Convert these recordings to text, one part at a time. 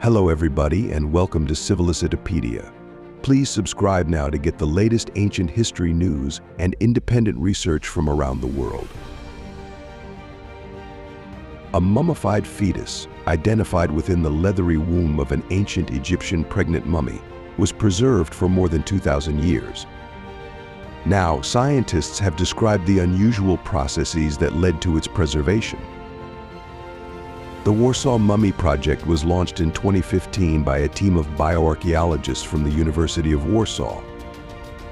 Hello everybody and welcome to Civilicitopedia. Please subscribe now to get the latest ancient history news and independent research from around the world. A mummified fetus, identified within the leathery womb of an ancient Egyptian pregnant mummy, was preserved for more than 2,000 years. Now, scientists have described the unusual processes that led to its preservation. The Warsaw Mummy Project was launched in 2015 by a team of bioarchaeologists from the University of Warsaw.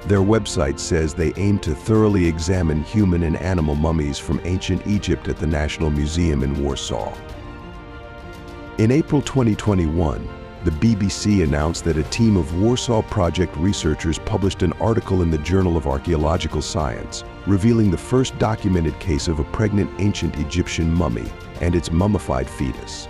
Their website says they aim to thoroughly examine human and animal mummies from ancient Egypt at the National Museum in Warsaw. In April 2021, the BBC announced that a team of Warsaw Project researchers published an article in the Journal of Archaeological Science, revealing the first documented case of a pregnant ancient Egyptian mummy and its mummified fetus.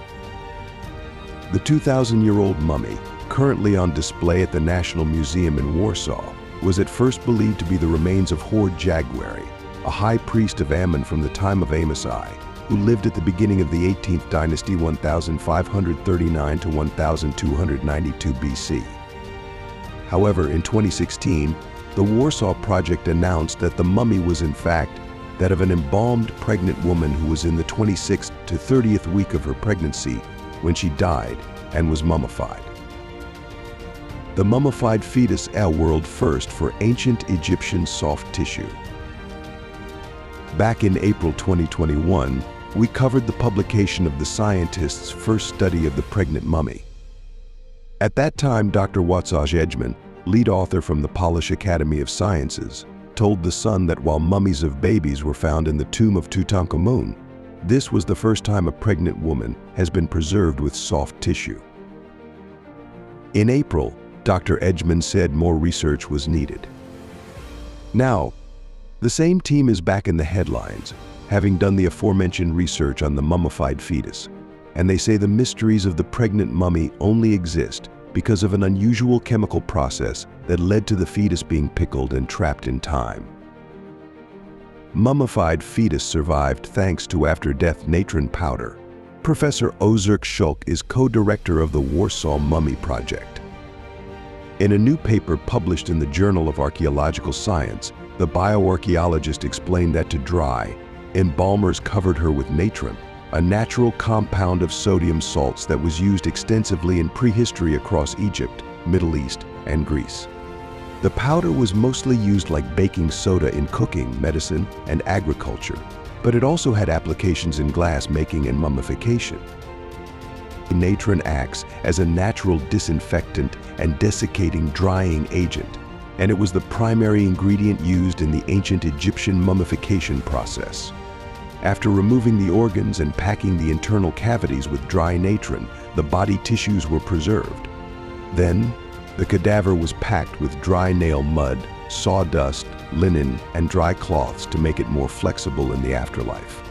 The 2,000-year-old mummy, currently on display at the National Museum in Warsaw, was at first believed to be the remains of Hord Jaguari, a high priest of Ammon from the time of Amos I, who lived at the beginning of the 18th dynasty 1539 to 1292 BC. However, in 2016, the Warsaw Project announced that the mummy was in fact that of an embalmed pregnant woman who was in the 26th to 30th week of her pregnancy when she died and was mummified. The mummified fetus is a world first for ancient Egyptian soft tissue. Back in April 2021, we covered the publication of the scientists' first study of the pregnant mummy. At that time, Dr. Warsaw Edgman, lead author from the Polish Academy of Sciences, told The Sun that while mummies of babies were found in the tomb of Tutankhamun, this was the first time a pregnant woman has been preserved with soft tissue. In April, Dr. Edgman said more research was needed. Now, the same team is back in the headlines, having done the aforementioned research on the mummified fetus, and they say the mysteries of the pregnant mummy only exist because of an unusual chemical process that led to the fetus being pickled and trapped in time. Mummified fetus survived thanks to after-death natron powder. Professor Ozerk Schulk is co-director of the Warsaw Mummy Project. In a new paper published in the Journal of Archaeological Science, the bioarchaeologist explained that to dry, embalmers covered her with natron, a natural compound of sodium salts that was used extensively in prehistory across Egypt, Middle East, and Greece. The powder was mostly used like baking soda in cooking, medicine, and agriculture, but it also had applications in glass making and mummification. Natron acts as a natural disinfectant and desiccating drying agent, and it was the primary ingredient used in the ancient Egyptian mummification process. After removing the organs and packing the internal cavities with dry natron, the body tissues were preserved. Then, the cadaver was packed with dry nail mud, sawdust, linen, and dry cloths to make it more flexible in the afterlife.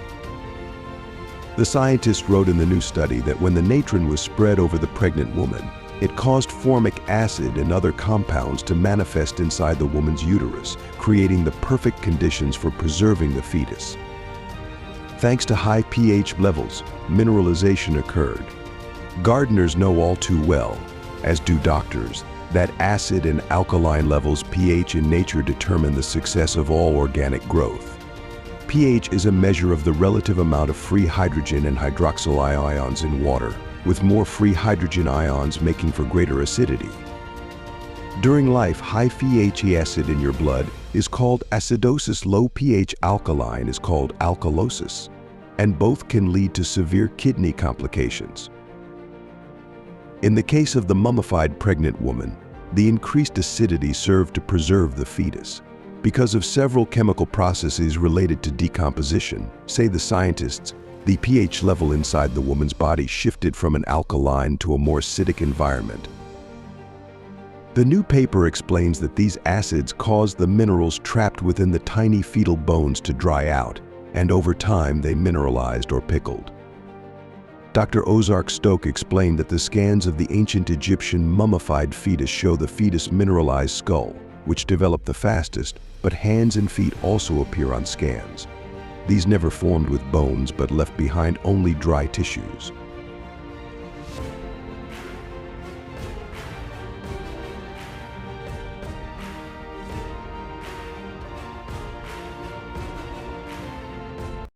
The scientists wrote in the new study that when the natron was spread over the pregnant woman, it caused formic acid and other compounds to manifest inside the woman's uterus, creating the perfect conditions for preserving the fetus. Thanks to high pH levels, mineralization occurred. Gardeners know all too well, as do doctors, that acid and alkaline levels pH in nature determine the success of all organic growth. pH is a measure of the relative amount of free hydrogen and hydroxyl ions in water, with more free hydrogen ions making for greater acidity. During life, high pH acid in your blood is called acidosis. Low pH alkaline is called alkalosis, and both can lead to severe kidney complications. In the case of the mummified pregnant woman, the increased acidity served to preserve the fetus. Because of several chemical processes related to decomposition, say the scientists, the pH level inside the woman's body shifted from an alkaline to a more acidic environment. The new paper explains that these acids caused the minerals trapped within the tiny fetal bones to dry out, and over time they mineralized or pickled. Dr. Ozark Stoke explained that the scans of the ancient Egyptian mummified fetus show the fetus mineralized skull, which developed the fastest, but hands and feet also appear on scans. These never formed with bones but left behind only dry tissues.